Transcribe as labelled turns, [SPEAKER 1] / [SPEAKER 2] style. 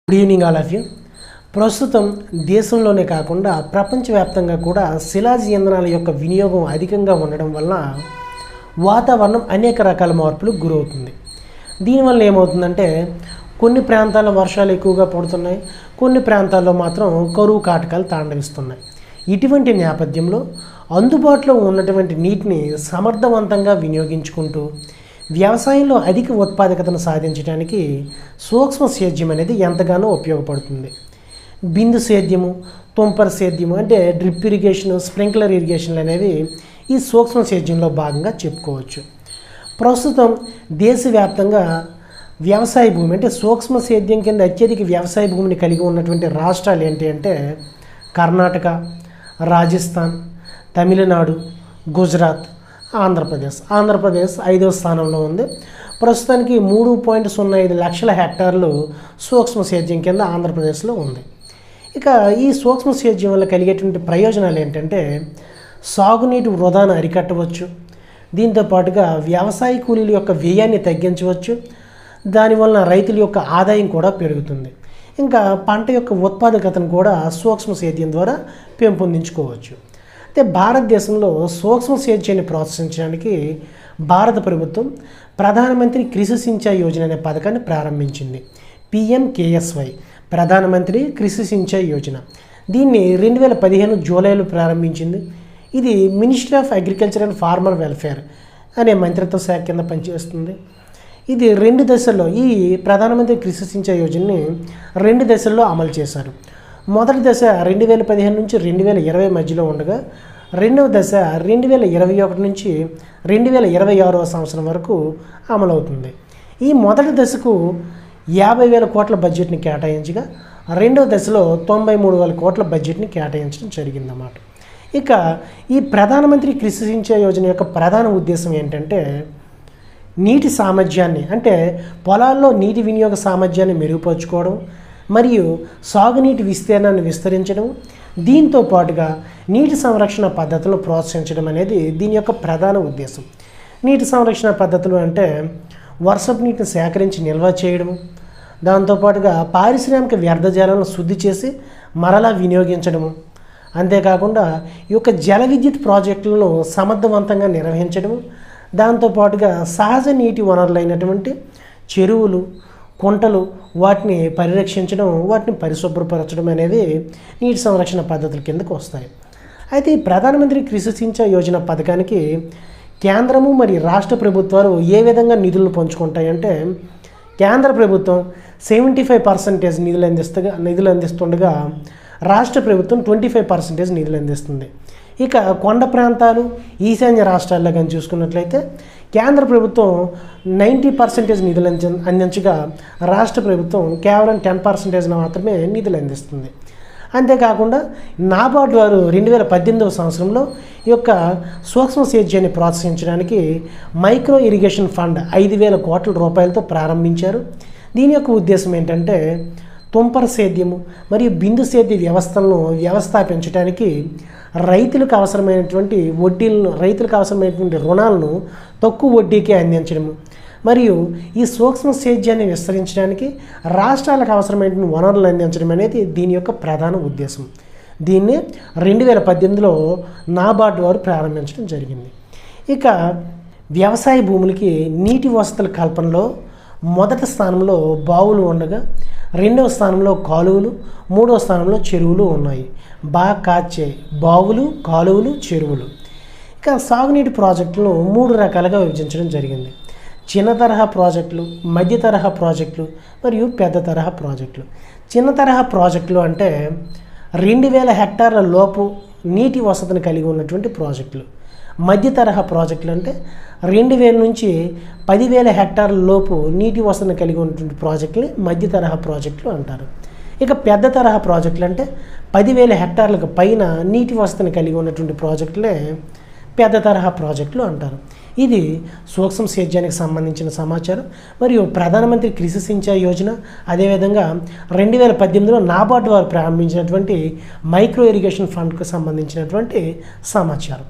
[SPEAKER 1] Good evening all of you. ప్రస్తుతం దేశంలోనే కాకుండా ప్రపంచవ్యాప్తంగా కూడా శిలాజ ఇంధనాల యొక్క వినియోగం అధికంగా ఉండడం వల్ల వాతావరణం అనేక రకాల మార్పులకు గురవుతుంది. దీనివల్ల ఏమవుతుందంటే కొన్ని ప్రాంతాల్లో వర్షాలు ఎక్కువగా పడుతున్నాయి, కొన్ని ప్రాంతాల్లో మాత్రం కరువు కాటకాలు తాండవిస్తున్నాయి. ఇటువంటి నేపథ్యంలో అందుబాటులో ఉన్నటువంటి నీటిని సమర్థవంతంగా వినియోగించుకుంటూ వ్యవసాయంలో అధిక ఉత్పాదకతను సాధించడానికి సూక్ష్మ సేద్యం అనేది ఎంతగానో ఉపయోగపడుతుంది. బిందు సేద్యము, తుంపర సేద్యము అంటే డ్రిప్ ఇరిగేషన్, స్ప్రింక్లర్ ఇరిగేషన్లు అనేవి ఈ సూక్ష్మ సేద్యంలో భాగంగా చెప్పుకోవచ్చు. ప్రస్తుతం దేశవ్యాప్తంగా వ్యవసాయ భూమి అంటే సూక్ష్మ సేద్యం కింద అత్యధిక వ్యవసాయ భూమిని కలిగి ఉన్నటువంటి రాష్ట్రాలు ఏంటి అంటే కర్ణాటక, రాజస్థాన్, తమిళనాడు, గుజరాత్, ఆంధ్రప్రదేశ్ 5వ స్థానంలో ఉంది. ప్రస్తుతానికి 3.05 లక్షల హెక్టార్లు సూక్ష్మ సేద్యం కింద ఆంధ్రప్రదేశ్లో ఉంది. ఇక ఈ సూక్ష్మ సేద్యం వల్ల కలిగేటువంటి ప్రయోజనాలు ఏంటంటే సాగునీటి వృధాను అరికట్టవచ్చు, దీంతో పాటుగా వ్యవసాయ కూలీల యొక్క వ్యయాన్ని తగ్గించవచ్చు, దానివల్ల రైతుల యొక్క ఆదాయం కూడా పెరుగుతుంది. ఇంకా పంట యొక్క ఉత్పాదకతను కూడా సూక్ష్మ సేద్యం ద్వారా పెంపొందించుకోవచ్చు. అయితే భారతదేశంలో సూక్ష్మ సేద్యాన్ని ప్రోత్సహించడానికి భారత ప్రభుత్వం ప్రధానమంత్రి కృషి సించాయి యోజన అనే పథకాన్ని ప్రారంభించింది. PMKSY ప్రధానమంత్రి కృషి సించాయి యోజన. దీన్ని 2015 జూలైలో ప్రారంభించింది. ఇది ministry of agriculture and farmer welfare అనే మంత్రిత్వ శాఖ కింద పనిచేస్తుంది. ఇది 2 దశల్లో ఈ ప్రధానమంత్రి కృషి సించాయి యోజనని 2 దశల్లో అమలు చేశారు. మొదటి దశ 2015 నుంచి 2020 మధ్యలో ఉండగా రెండవ దశ 2021 నుంచి 2026వ సంవత్సరం వరకు అమలవుతుంది. ఈ మొదటి దశకు 50,000 కోట్ల బడ్జెట్ని కేటాయించగా రెండవ దశలో 93,000 కోట్ల బడ్జెట్ని కేటాయించడం జరిగిందన్నమాట. ఇక ఈ ప్రధానమంత్రి కృషి సించాయి యోజన యొక్క ప్రధాన ఉద్దేశం ఏంటంటే నీటి సామర్థ్యాన్ని అంటే పొలాల్లో నీటి వినియోగ సామర్థ్యాన్ని మెరుగుపరుచుకోవడం మరియు సాగునీటి విస్తీర్ణాన్ని విస్తరించడం, దీంతో పాటుగా నీటి సంరక్షణ పద్ధతులను ప్రోత్సహించడం అనేది దీని యొక్క ప్రధాన ఉద్దేశం. నీటి సంరక్షణ పద్ధతులు అంటే వర్షపు నీటిని సేకరించి నిల్వ చేయడం, దాంతోపాటుగా పారిశ్రామిక వ్యర్థజాలను శుద్ధి చేసి మరలా వినియోగించడము, అంతేకాకుండా ఈ యొక్క జల విద్యుత్ ప్రాజెక్టులను సమర్థవంతంగా నిర్వహించడం, దాంతోపాటుగా సహజ నీటి వనరులైనటువంటి చెరువులు, కుంటలు వాటిని పరిరక్షించడం, వాటిని పరిశుభ్రపరచడం అనేది నీటి సంరక్షణ పద్ధతుల కిందకు వస్తాయి. అయితే ఈ ప్రధానమంత్రి కృషి సించాయి యోజన పథకానికి కేంద్రము మరియు రాష్ట్ర ప్రభుత్వాలు ఏ విధంగా నిధులను పంచుకుంటాయంటే కేంద్ర ప్రభుత్వం 75% నిధులు అందిస్తుండగా రాష్ట్ర ప్రభుత్వం 25% నిధులు అందిస్తుంది. ఇక కొండ ప్రాంతాలు, ఈశాన్య రాష్ట్రాల్లో కానీ చూసుకున్నట్లయితే కేంద్ర ప్రభుత్వం 90% నిధులు అందించగా రాష్ట్ర ప్రభుత్వం కేవలం 10% మాత్రమే నిధులు అందిస్తుంది. అంతేకాకుండా నాబార్డు వారు 2018వ సంవత్సరంలో ఈ యొక్క సూక్ష్మ సేద్యాన్ని ప్రోత్సహించడానికి మైక్రో ఇరిగేషన్ ఫండ్ 5,000 కోట్ల రూపాయలతో ప్రారంభించారు. దీని యొక్క ఉద్దేశం ఏంటంటే తుంపర సేద్యము మరియు బిందు సేద్య వ్యవస్థలను వ్యవస్థాపించడానికి రైతులకు అవసరమైనటువంటి రుణాలను తక్కువ వడ్డీకే అందించడము మరియు ఈ సూక్ష్మ సేద్యాన్ని విస్తరించడానికి రాష్ట్రాలకు అవసరమైనటువంటి వనరులు అందించడం అనేది దీని యొక్క ప్రధాన ఉద్దేశం. దీన్ని 2018లో నాబార్డు వారు ప్రారంభించడం జరిగింది. ఇక వ్యవసాయ భూములకి నీటి వసతుల కల్పనలో మొదటి స్థానంలో బావులు ఉండగా రెండవ స్థానంలో కాలువలు, మూడవ స్థానంలో చెరువులు ఉన్నాయి. బాగా కాచే బావులు, కాలువలు, చెరువులు. ఇక సాగునీటి ప్రాజెక్టులను 3 రకాలుగా విభజించడం జరిగింది. చిన్న తరహా ప్రాజెక్టులు, మధ్య తరహా ప్రాజెక్టులు మరియు పెద్ద తరహా ప్రాజెక్టులు. చిన్న తరహా ప్రాజెక్టులు అంటే 2,000 హెక్టార్ల లోపు నీటి వసతిని కలిగి ఉన్నటువంటి ప్రాజెక్టులు. మధ్య తరహా ప్రాజెక్టులు అంటే 2,000 నుంచి 10,000 హెక్టార్ల లోపు నీటి వసతిని కలిగి ఉన్నటువంటి ప్రాజెక్టుని మధ్య తరహా ప్రాజెక్టులు అంటారు. ఇక పెద్ద తరహా ప్రాజెక్టులు అంటే 10,000 హెక్టార్లకు పైన నీటి వసతిని కలిగి ఉన్నటువంటి ప్రాజెక్టులే పెద్ద తరహా ప్రాజెక్టులు అంటారు. ఇది సూక్ష్మ సేద్యానికి సంబంధించిన సమాచారం మరియు ప్రధానమంత్రి కృషి సించాయి యోజన, అదేవిధంగా 2018లో నాబార్డు వారు ప్రారంభించినటువంటి మైక్రో ఇరిగేషన్ ఫండ్కు సంబంధించినటువంటి సమాచారం.